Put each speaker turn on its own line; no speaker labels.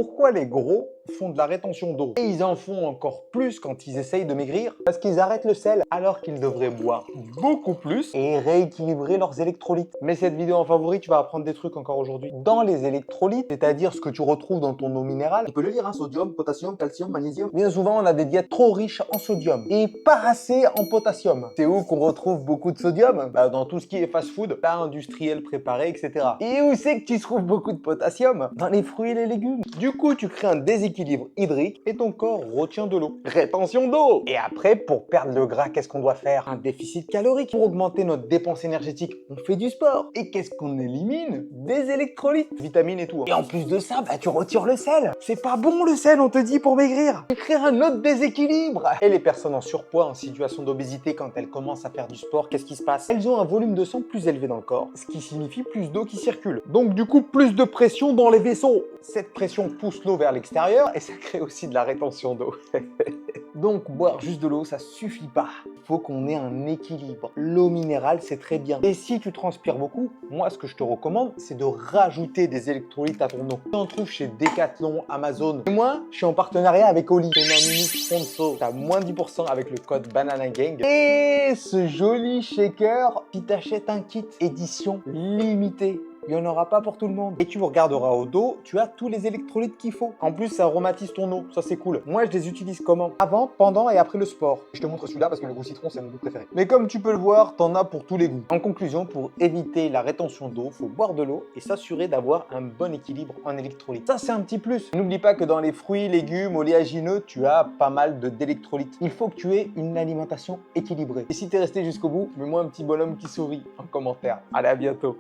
Pourquoi les gros font de la rétention d'eau? Et ils en font encore plus quand ils essayent de maigrir? Parce qu'ils arrêtent le sel alors qu'ils devraient boire beaucoup plus et rééquilibrer leurs électrolytes. Mais cette vidéo en favori, tu vas apprendre des trucs encore aujourd'hui. Dans les électrolytes, c'est-à-dire ce que tu retrouves dans ton eau minérale,
Tu peux le lire, hein, sodium, potassium, calcium, magnésium.
bien souvent on a des diètes trop riches en sodium et pas assez en potassium. C'est où qu'on retrouve beaucoup de sodium? Dans tout ce qui est fast-food, plats industriels préparés, etc. Et où c'est que tu trouves beaucoup de potassium? Dans les fruits et les légumes. Du coup, tu crées un déséquilibre hydrique et ton corps retient de l'eau. Rétention d'eau! Et après, pour perdre le gras, qu'est-ce qu'on doit faire? Un déficit calorique. Pour augmenter notre dépense énergétique, on fait du sport. Et qu'est-ce qu'on élimine? Des électrolytes, vitamines et tout. Et en plus de ça, tu retires le sel. C'est pas bon le sel, on te dit, pour maigrir. Tu crées un autre déséquilibre. Et les personnes en surpoids, en situation d'obésité, quand elles commencent à faire du sport, qu'est-ce qui se passe? Elles ont un volume de sang plus élevé dans le corps, ce qui signifie plus d'eau qui circule. Donc du coup, plus de pression dans les vaisseaux. Cette pression pousse l'eau vers l'extérieur et ça crée aussi de la rétention d'eau. Donc boire juste de l'eau, ça suffit pas. Il faut qu'on ait un équilibre. L'eau minérale, c'est très bien. Et si tu transpires beaucoup, moi ce que je te recommande, c'est de rajouter des électrolytes à ton eau. Tu en trouves chez Decathlon, Amazon. Et moi, je suis en partenariat avec Oli. C'est ma mini sponsor. T'as moins 10% avec le code Banana Gang. Et ce joli shaker, si t'achètes un kit édition limitée, il n'y en aura pas pour tout le monde. Et tu regarderas au dos, tu as tous les électrolytes qu'il faut. En plus, ça aromatise ton eau, ça c'est cool. Moi, je les utilise comment? Avant, pendant et après le sport. Je te montre celui-là parce que le goût citron, c'est mon goût préféré. Mais comme tu peux le voir, t'en as pour tous les goûts. En conclusion, pour éviter la rétention d'eau, faut boire de l'eau et s'assurer d'avoir un bon équilibre en électrolytes. Ça, c'est un petit plus. N'oublie pas que dans les fruits, légumes, oléagineux, tu as pas mal d'électrolytes. Il faut que tu aies une alimentation équilibrée. Et si t'es resté jusqu'au bout, mets-moi un petit bonhomme qui sourit en commentaire. Allez, à bientôt.